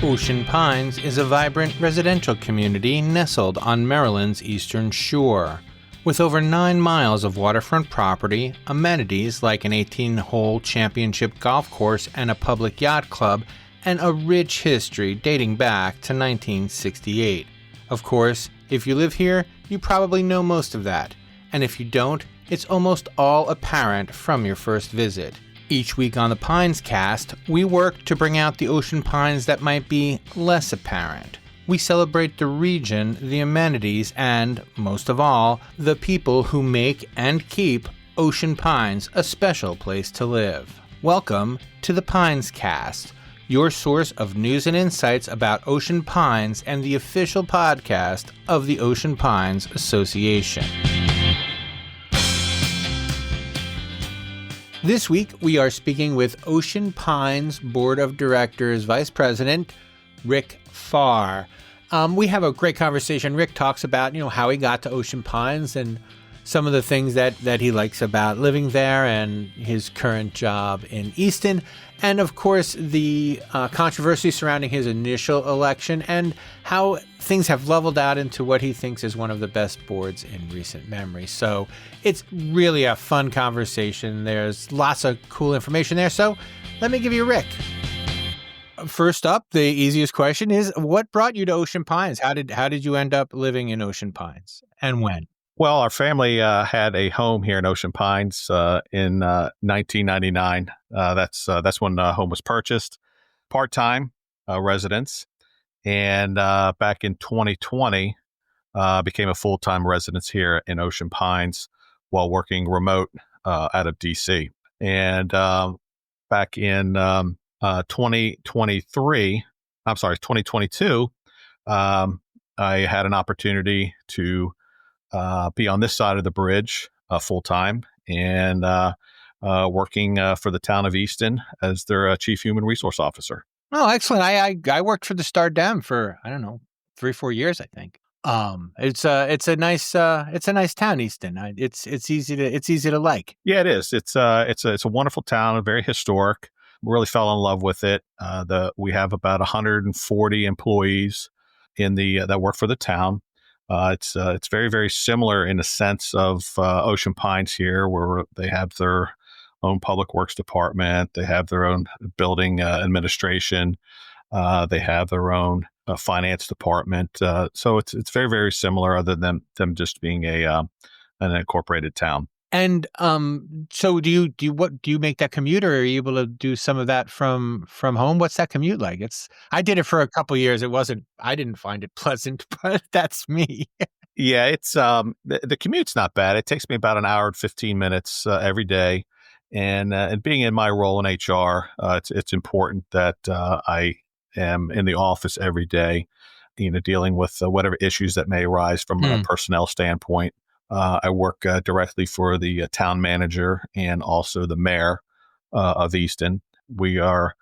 Ocean Pines is a vibrant residential community nestled on Maryland's eastern shore. With over 9 miles of waterfront property, amenities like an 18-hole championship golf course and a public yacht club, and a rich history dating back to 1968. Of course, if you live here, you probably know most of that. And if you don't, it's almost all apparent from your first visit. Each week on the Pines Cast, we work to bring out the ocean pines that might be less apparent. We celebrate the region, the amenities, and, most of all, the people who make and keep Ocean Pines a special place to live. Welcome to the Pines Cast, your source of news and insights about ocean pines and the official podcast of the Ocean Pines Association. This week, we are speaking with Ocean Pines Board of Directors Vice President Rick Farr. We have a great conversation. Rick talks about, how he got to Ocean Pines and some of the things that he likes about living there and his current job in Easton. And of course, the controversy surrounding his initial election and how things have leveled out into what he thinks is one of the best boards in recent memory. So it's really a fun conversation. There's lots of cool information there. So let me give you Rick. First up, the easiest question is, what brought you to Ocean Pines? How did you end up living in Ocean Pines, and when? Well, our family had a home here in Ocean Pines in 1999. That's when the home was purchased, part-time residence, and back in 2020 became a full-time residence here in Ocean Pines while working remote out of DC. And back in 2022, I had an opportunity to be on this side of the bridge full time and working for the town of Easton as their chief human resource officer. Oh, excellent! I worked for the Star Dem for 3-4 years, I think. It's a nice town, Easton. It's easy to like. Yeah, it is. It's a wonderful town, very historic. Really fell in love with it. We have about 140 employees that work for the town. It's very, very similar in the sense of Ocean Pines here, where they have their own public works department, they have their own building administration, they have their own finance department. So it's very, very similar, other than them just being an incorporated town. And so do you make that commute, or are you able to do some of that from home? What's that commute like? I did it for a couple of years. I didn't find it pleasant, but that's me. Yeah, it's the commute's not bad. It takes me about an hour and 15 minutes every day. And being in my role in HR, it's important that I am in the office every day, dealing with whatever issues that may arise from a personnel standpoint. I work directly for the town manager and also the mayor of Easton. We are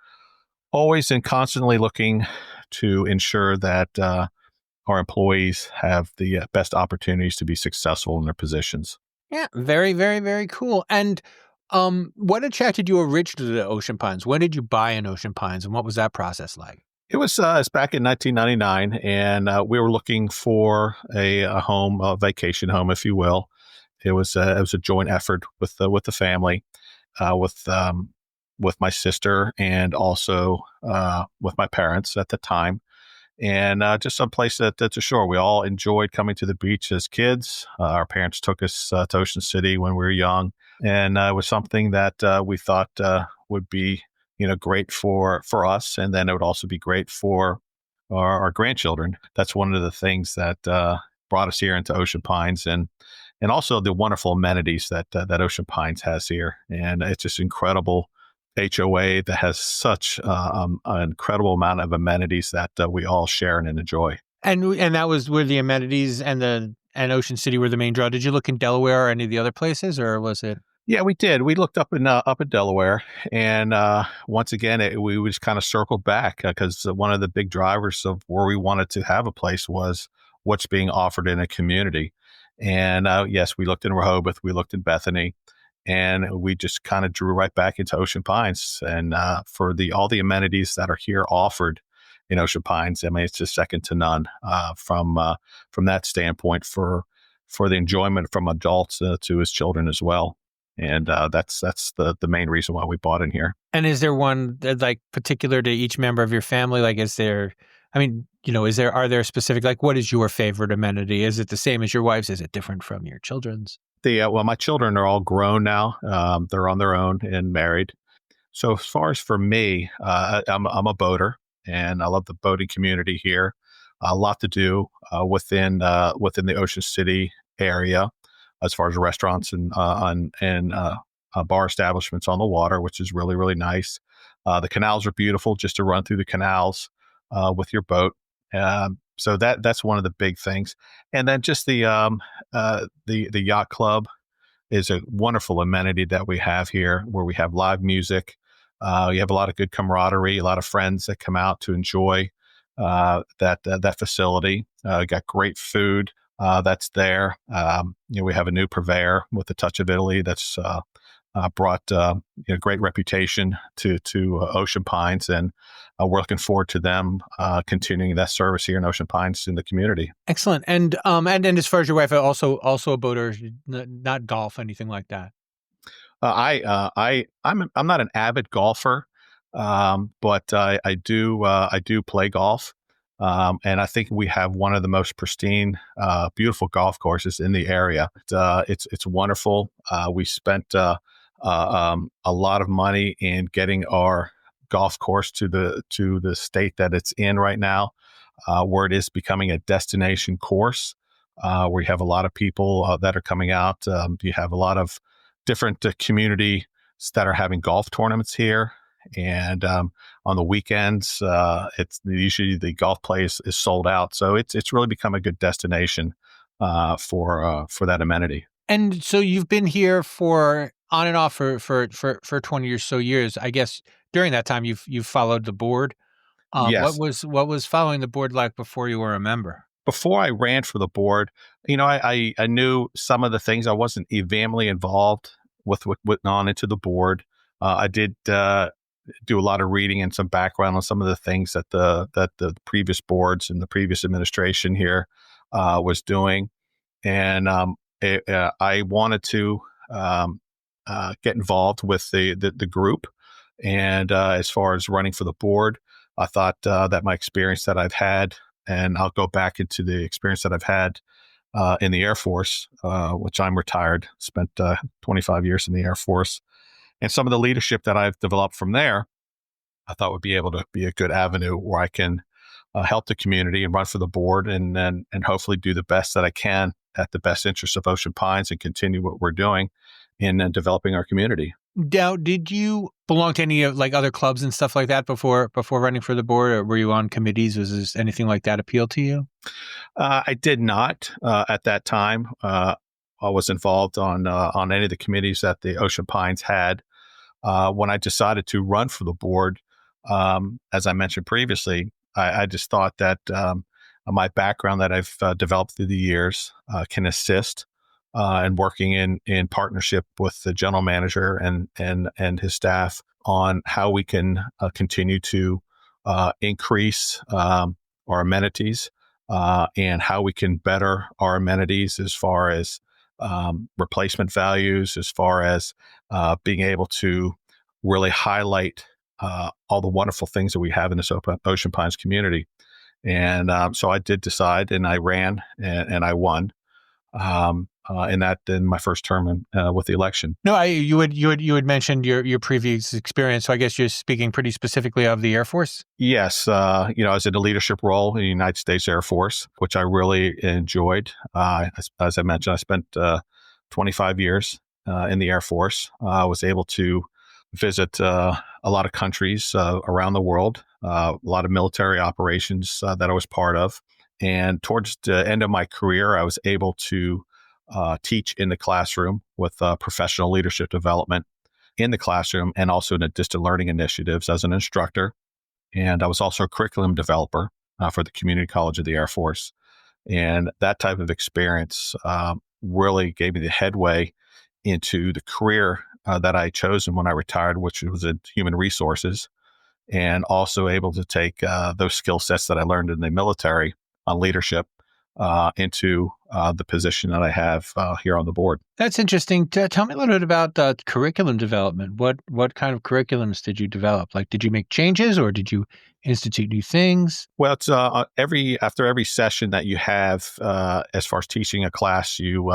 always and constantly looking to ensure that our employees have the best opportunities to be successful in their positions. Yeah, very, very, very cool. And what attracted you originally to Ocean Pines? When did you buy in Ocean Pines, and what was that process like? It was back in 1999, and we were looking for a home, a vacation home, if you will. It was a joint effort with the family, with my sister, and also with my parents at the time, and just some place that's ashore. We all enjoyed coming to the beach as kids. Our parents took us to Ocean City when we were young, and it was something that we thought would be great for us. And then it would also be great for our grandchildren. That's one of the things that brought us here into Ocean Pines, and also the wonderful amenities that Ocean Pines has here. And it's just incredible HOA that has such an incredible amount of amenities that we all share and enjoy. And that was where the amenities and Ocean City were the main draw. Did you look in Delaware or any of the other places, or was it? Yeah, we did. We looked up in Delaware, and once again, we just kind of circled back because one of the big drivers of where we wanted to have a place was what's being offered in a community. And yes, we looked in Rehoboth, we looked in Bethany, and we just kind of drew right back into Ocean Pines. And for all the amenities that are here offered, in Ocean Pines. I mean, it's just second to none from that standpoint for the enjoyment from adults to his children as well. And that's the main reason why we bought in here. And is there one that, like, particular to each member of your family? Like, is there, I mean, are there specific, like, what is your favorite amenity? Is it the same as your wife's? Is it different from your children's? Well, my children are all grown now. They're on their own and married. So as far as for me, I'm a boater, and I love the boating community here. A lot to do within the Ocean City area, as far as restaurants and bar establishments on the water, which is really really nice. The canals are beautiful, just to run through the canals with your boat. So that's one of the big things, and then just the yacht club is a wonderful amenity that we have here, where we have live music. You have a lot of good camaraderie, a lot of friends that come out to enjoy that facility. Got great food that's there. We have a new purveyor with a touch of Italy that's brought great reputation to Ocean Pines, and we're looking forward to them continuing that service here in Ocean Pines in the community. Excellent. And as far as your wife, also a boater, not golf, anything like that. I'm not an avid golfer, but I do play golf, and I think we have one of the most pristine, beautiful golf courses in the area. It's wonderful. We spent a lot of money in getting our golf course to the state that it's in right now, where it is becoming a destination course, where you have a lot of people that are coming out. You have a lot of different communities that are having golf tournaments here, and on the weekends, it's usually the golf place is sold out. So it's really become a good destination for that amenity. And so you've been here for on and off for 20 or so years. I guess during that time you've followed the board. Yes. What was following the board like before you were a member? Before I ran for the board, I knew some of the things. I wasn't vehemently involved with what went on into the board. I did do a lot of reading and some background on some of the things that the previous boards and the previous administration here was doing, and I wanted to get involved with the group. And as far as running for the board, I thought that my experience that I've had, and I'll go back into the experience that I've had in the Air Force, which I'm retired, spent 25 years in the Air Force, and some of the leadership that I've developed from there, I thought would be able to be a good avenue where I can help the community and run for the board, and hopefully do the best that I can at the best interest of Ocean Pines and continue what we're doing in developing our community. Now, did you belong to any of, like, other clubs and stuff like that before running for the board, or were you on committees? Was anything like that appeal to you? I did not at that time. I was involved on any of the committees that the Ocean Pines had. When I decided to run for the board, as I mentioned previously, I just thought that my background that I've developed through the years can assist in working in partnership with the general manager and his staff on how we can continue to increase our amenities, and how we can better our amenities as far as replacement values, as far as being able to really highlight all the wonderful things that we have in this Ocean Pines community. And so I did decide, and I ran, and I won in my first term with the election. No, you had mentioned your previous experience, so I guess you're speaking pretty specifically of the Air Force. Yes, I was in a leadership role in the United States Air Force, which I really enjoyed. As I mentioned, I spent 25 years in the Air Force. I was able to visit a lot of countries around the world, a lot of military operations that I was part of. And towards the end of my career, I was able to teach in the classroom with professional leadership development in the classroom, and also in the distant learning initiatives as an instructor. And I was also a curriculum developer for the Community College of the Air Force. And that type of experience really gave me the headway into the career that I chose when I retired, which was in human resources. and also able to take those skill sets that I learned in the military on leadership into the position that I have here on the board. That's interesting. Tell me a little bit about curriculum development. What kind of curriculums did you develop? Like, did you make changes or did you institute new things? Well, it's after every session that you have, as far as teaching a class, you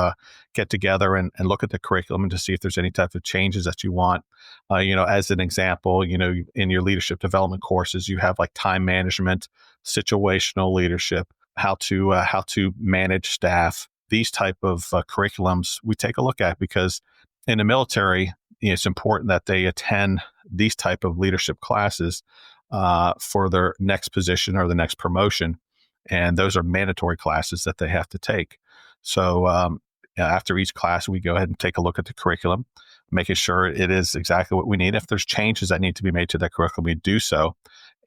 get together and look at the curriculum and to see if there's any type of changes that you want. As an example, in your leadership development courses, you have like time management, situational leadership, how to manage staff. These type of curriculums we take a look at because in the military, it's important that they attend these type of leadership classes for their next position or the next promotion. And those are mandatory classes that they have to take. So after each class, we go ahead and take a look at the curriculum, making sure it is exactly what we need. If there's changes that need to be made to that curriculum, we do so.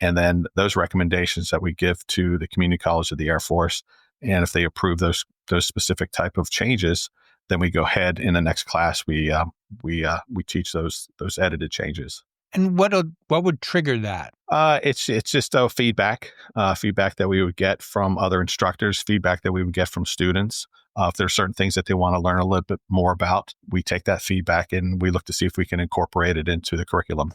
And then those recommendations that we give to the Community College of the Air Force, and if they approve those specific type of changes, then we go ahead in the next class. We teach those edited changes. And what would trigger that? It's just feedback that we would get from other instructors, feedback that we would get from students. If there's certain things that they want to learn a little bit more about, we take that feedback and we look to see if we can incorporate it into the curriculum.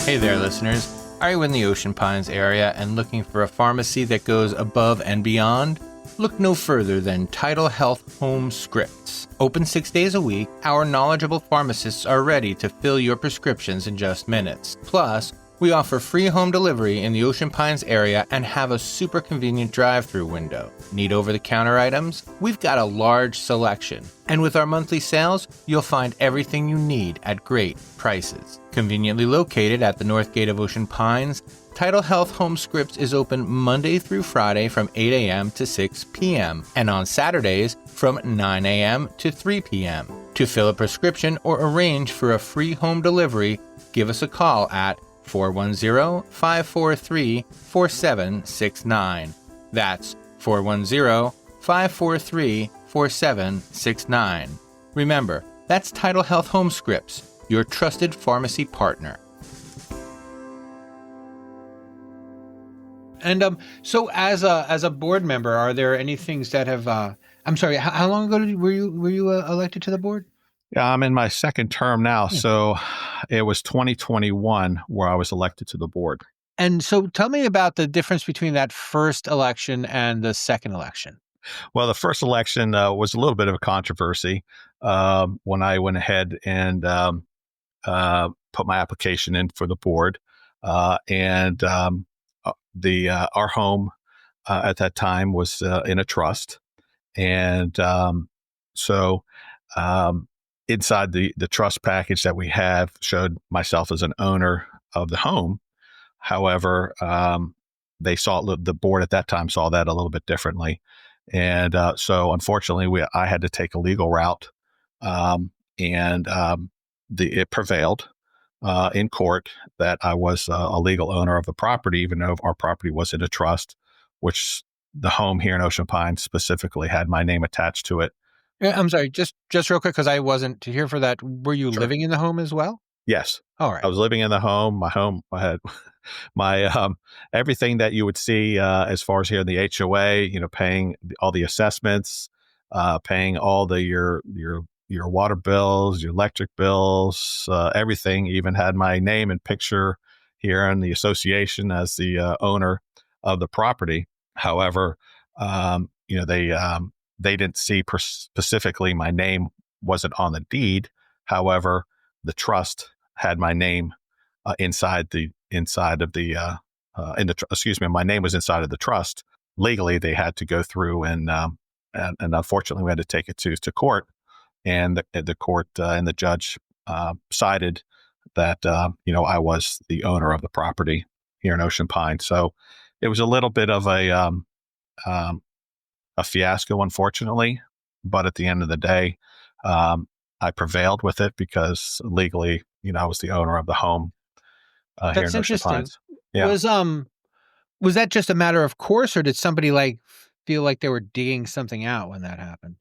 Hey there, listeners. Are you in the Ocean Pines area and looking for a pharmacy that goes above and beyond? Look no further than Tidal Health Home Scripts. Open 6 days a week, our knowledgeable pharmacists are ready to fill your prescriptions in just minutes. Plus, we offer free home delivery in the Ocean Pines area and have a super convenient drive-through window. Need over-the-counter items? We've got a large selection. And with our monthly sales, you'll find everything you need at great prices. Conveniently located at the North Gate of Ocean Pines, Tidal Health Home Scripts is open Monday through Friday from 8 a.m. to 6 p.m. and on Saturdays from 9 a.m. to 3 p.m. To fill a prescription or arrange for a free home delivery, give us a call at 410-543-4769. That's 410-543-4769. Remember, that's Tidal Health Home Scripts, your trusted pharmacy partner. And so as a board member, are there any things that have I'm sorry, how long ago were you elected to the board? Yeah, I'm in my second term now, so it was 2021 where I was elected to the board. And so tell me about the difference between that first election and the second election. Well, the first election was a little bit of a controversy when I went ahead and put my application in for the board. And our home at that time was in a trust. And so inside the trust package that we have showed myself as an owner of the home. However, the board at that time saw that a little bit differently. And so unfortunately, I had to take a legal route, and it prevailed in court that I was a legal owner of the property, even though our property was in a trust, which the home here in Ocean Pines specifically had my name attached to it. Yeah, I'm sorry, just real quick, because I wasn't here for that. Were you living in the home as well? Yes. All right. I was living in the home. I had my everything that you would see as far as here in the HOA, paying all the assessments, paying all your water bills, your electric bills, everything. Even had my name and picture here in the association as the owner of the property. However, they didn't see specifically my name wasn't on the deed. However, the trust had my name my name was inside of the trust. Legally, they had to go through and unfortunately, we had to take it to court, and the court and the judge cited that I was the owner of the property here in Ocean Pine. So it was a little bit of a fiasco, unfortunately, but at the end of the day, I prevailed with it because legally, I was the owner of the home here in Ocean Pines. Yeah. Was that just a matter of course, or did somebody feel like they were digging something out when that happened?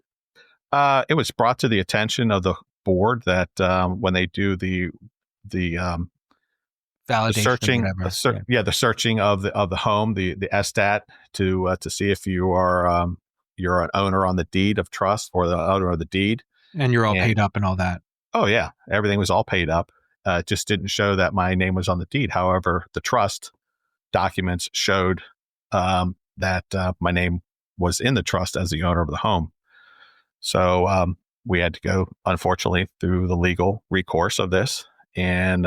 It was brought to the attention of the board that when they do the the validation, searching, whatever. Yeah. the searching of the home, the estat to see if you are you're an owner on the deed of trust or the owner of the deed. And you're all And paid up and all that. oh yeah, everything was all paid up. It just didn't show that my name was on the deed. However, the trust documents showed that my name was in the trust as the owner of the home. So we had to go, unfortunately, through the legal recourse of this, and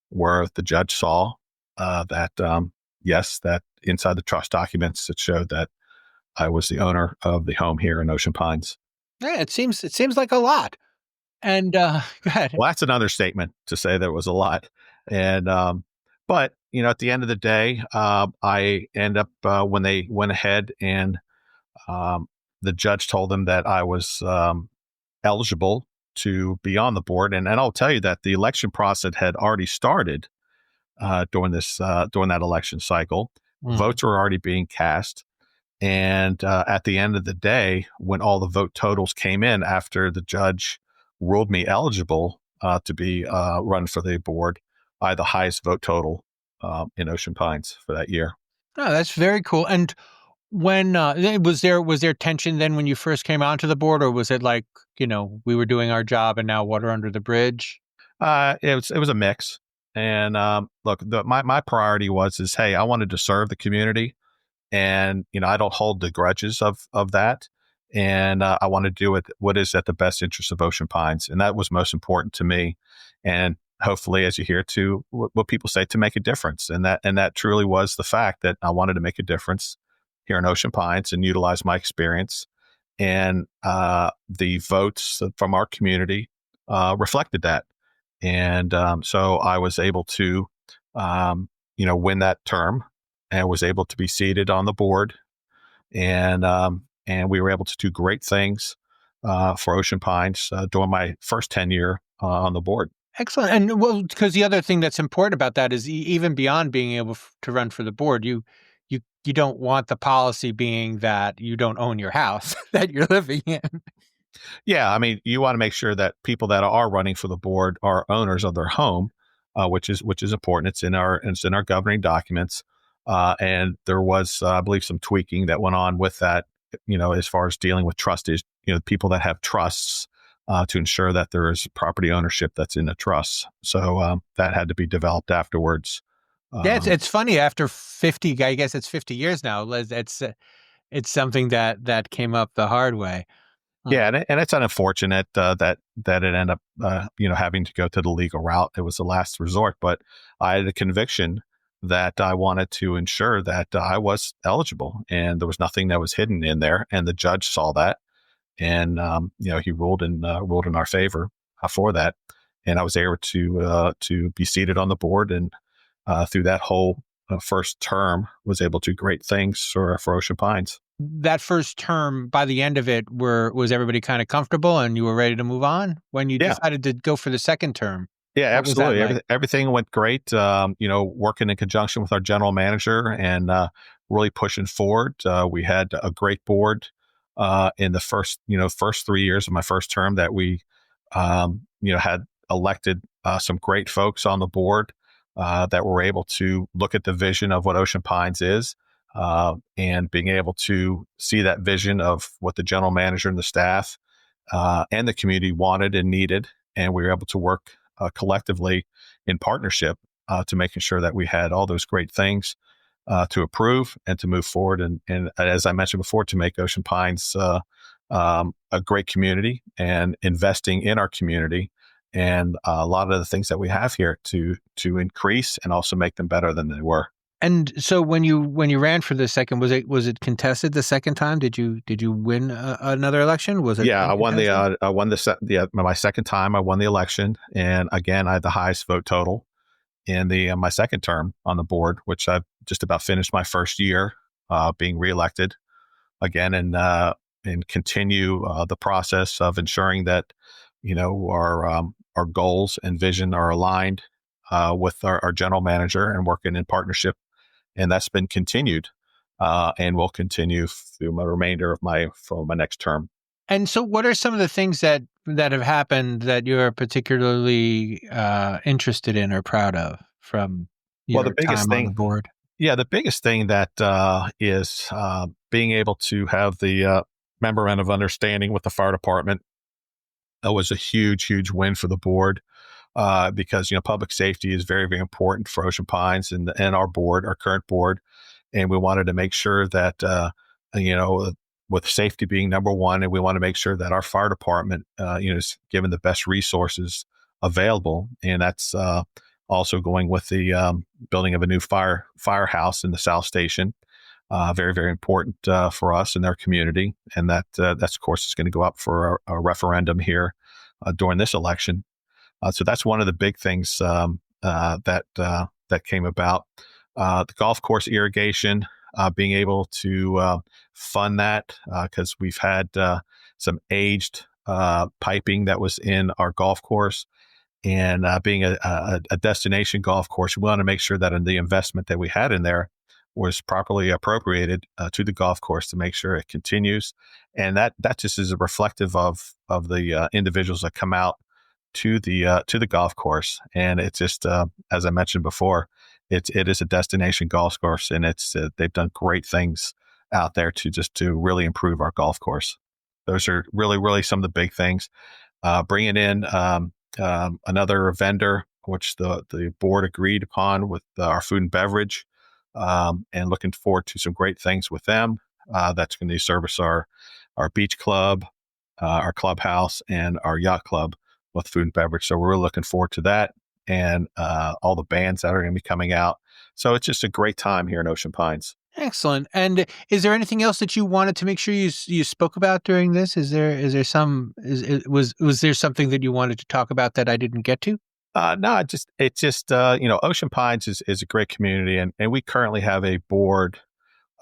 where the judge saw that yes, that inside the trust documents it showed that I was the owner of the home here in Ocean Pines. Yeah, it seems like a lot. And go ahead. Well, that's an understatement to say there was a lot, and but at the end of the day, I end up when they went ahead and um, the judge told them that I was eligible to be on the board. And I'll tell you that the election process had already started during that election cycle. Mhm. Votes were already being cast. And at the end of the day, when all the vote totals came in after the judge ruled me eligible to be run for the board, I had the highest vote total in Ocean Pines for that year. Oh, that's very cool. And when was there tension then when you first came onto the board, or was it like we were doing our job and now water under the bridge? It was a mix. And look, my priority is hey, I wanted to serve the community, and I don't hold the grudges of that, and I want to do it what is at the best interest of Ocean Pines, and that was most important to me. And hopefully, as you hear too, what people say, to make a difference, and that truly was the fact that I wanted to make a difference here in Ocean Pines and utilize my experience, and the votes from our community reflected that. And so I was able to, win that term, and was able to be seated on the board, and we were able to do great things for Ocean Pines during my first tenure on the board. Excellent. And well, because the other thing that's important about that is even beyond being able to run for the board, you don't want the policy being that you don't own your house that you're living in. Yeah, I mean, you want to make sure that people that are running for the board are owners of their home, which is important. It's in our governing documents, and there was, I believe, some tweaking that went on with that. As far as dealing with trust is, people that have trusts to ensure that there is property ownership that's in the trust. So that had to be developed afterwards. Yeah, Um, it's funny after 50, I guess it's 50 years now. It's something that came up the hard way. Huh. Yeah, and it's unfortunate that it ended up having to go to the legal route. It was the last resort, but I had a conviction that I wanted to ensure that I was eligible, and there was nothing that was hidden in there. And the judge saw that, and he ruled in our favor for that, and I was able to be seated on the board, and through that whole first term was able to do great things for Ocean Pines. That first term, by the end of it, was everybody kind of comfortable and you were ready to move on when you Yeah. decided to go for the second term? Yeah, What was that absolutely. like? Everything went great. Working in conjunction with our general manager and really pushing forward. We had a great board in the first 3 years of my first term that we, had elected some great folks on the board that were able to look at the vision of what Ocean Pines is, and being able to see that vision of what the general manager and the staff and the community wanted and needed. And we were able to work collectively in partnership to making sure that we had all those great things to approve and to move forward. And as I mentioned before, to make Ocean Pines a great community and investing in our community and a lot of the things that we have here to increase and also make them better than they were. And so when you ran for the second, was it contested the second time? Did you win another election? Was it Yeah, uncontested? I won my second time. I won the election, and again, I had the highest vote total in the my second term on the board, which I've just about finished my first year being reelected again, and continue the process of ensuring that our goals and vision are aligned with our general manager and working in partnership, and that's been continued and will continue through my remainder of my next term. And so what are some of the things that have happened that you're particularly interested in or proud of from Well, the your biggest time on the thing, board? yeah, the biggest thing that is being able to have the memorandum of understanding with the fire department was a huge, huge win for the board because public safety is very, very important for Ocean Pines and our board, our current board, and we wanted to make sure that you know with safety being number one, and we want to make sure that our fire department is given the best resources available, and that's also going with the building of a new firehouse in the South Station. Very, very important for us and their community, and that's of course is going to go up for a referendum here during this election. So that's one of the big things that came about. The golf course irrigation, being able to fund that because we've had some aged piping that was in our golf course. And being a destination golf course, we want to make sure that in the investment that we had in there was properly appropriated to the golf course to make sure it continues. And that just is a reflective of the individuals that come out to the golf course. And it's just as I mentioned before, it is a destination golf course, and it's they've done great things out there to really improve our golf course. Those are really some of the big things. Bringing in another vendor, which the board agreed upon with our food and beverage, and looking forward to some great things with them. That's going to service our beach club, our clubhouse, and our yacht club with food and beverage. So we're really looking forward to that, and all the bands that are going to be coming out. So it's just a great time here in Ocean Pines. Excellent. And is there anything else that you wanted to make sure you spoke about during this? Was there something that you wanted to talk about that I didn't get to? No, it's just Ocean Pines is a great community, and we currently have a board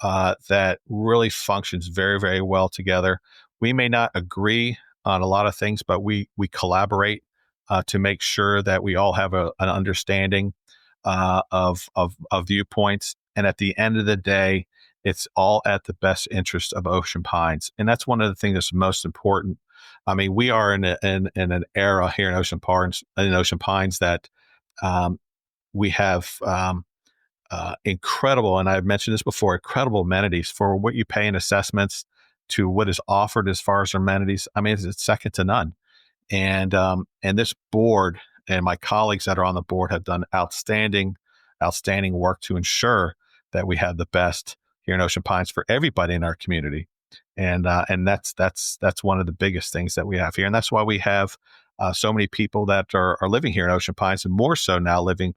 that really functions very, very well together. We may not agree on a lot of things, but we collaborate to make sure that we all have an understanding of viewpoints. And at the end of the day, it's all at the best interest of Ocean Pines, and that's one of the things that's most important. I mean, we are in an era here in Ocean Pines that we have incredible, and I've mentioned this before, incredible amenities for what you pay in assessments to what is offered as far as amenities. I mean, it's second to none. And this board and my colleagues that are on the board have done outstanding work to ensure that we have the best here in Ocean Pines for everybody in our community. And that's one of the biggest things that we have here. And that's why we have so many people that are living here in Ocean Pines, and more so now living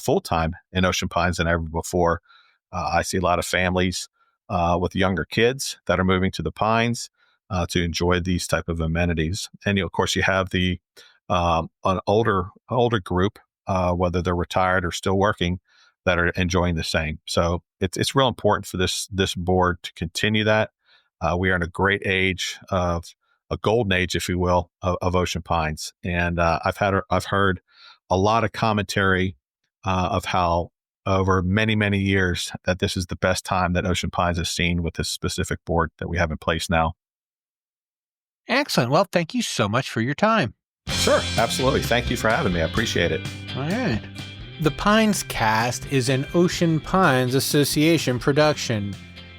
full-time in Ocean Pines than ever before. I see a lot of families with younger kids that are moving to the Pines to enjoy these type of amenities. And of course, you have an older group, whether they're retired or still working, that are enjoying the same. So it's real important for this board to continue that. We are in a great age of a golden age, if you will, of Ocean Pines. And I've heard a lot of commentary of how over many, many years that this is the best time that Ocean Pines has seen with this specific board that we have in place now. Excellent. Well, thank you so much for your time. Sure, absolutely. Thank you for having me. I appreciate it. All right. The Pines Cast is an Ocean Pines Association production.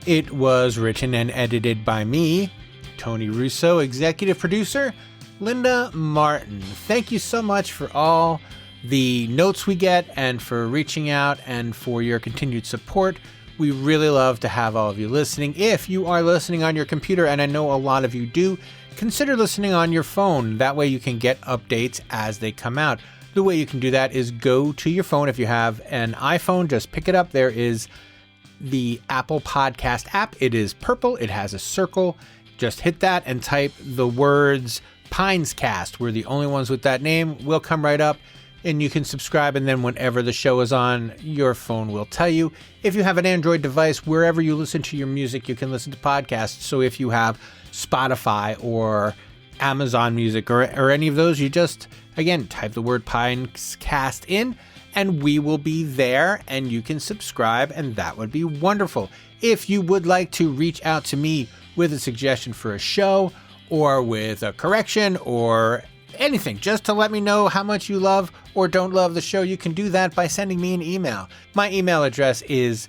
It was written and edited by me, Tony Russo, executive producer, Linda Martin. Thank you so much for all the notes we get and for reaching out and for your continued support. We really love to have all of you listening. If you are listening on your computer, and I know a lot of you do, consider listening on your phone. That way you can get updates as they come out. The way you can do that is go to your phone. If you have an iPhone, just pick it up. There is the Apple Podcast app. It is purple. It has a circle. Just hit that and type the words Pines Cast. We're the only ones with that name. We'll come right up and you can subscribe. And then whenever the show is on, your phone will tell you. If you have an Android device, wherever you listen to your music, you can listen to podcasts. So if you have Spotify or Amazon Music or any of those, you just, again, type the word Pines Cast in and we will be there and you can subscribe, and that would be wonderful. If you would like to reach out to me with a suggestion for a show or with a correction or anything, just to let me know how much you love or don't love the show, you can do that by sending me an email. My email address is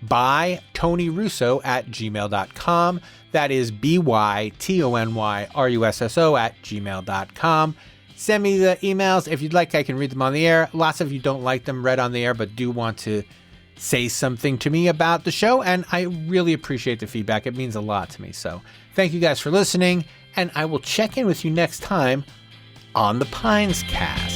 bytonyrusso@gmail.com. That is bytonyrusso@gmail.com. Send me the emails. If you'd like, I can read them on the air. Lots of you don't like them read on the air, but do want to say something to me about the show, and I really appreciate the feedback. It means a lot to me. So thank you guys for listening, and I will check in with you next time on the Pines Cast.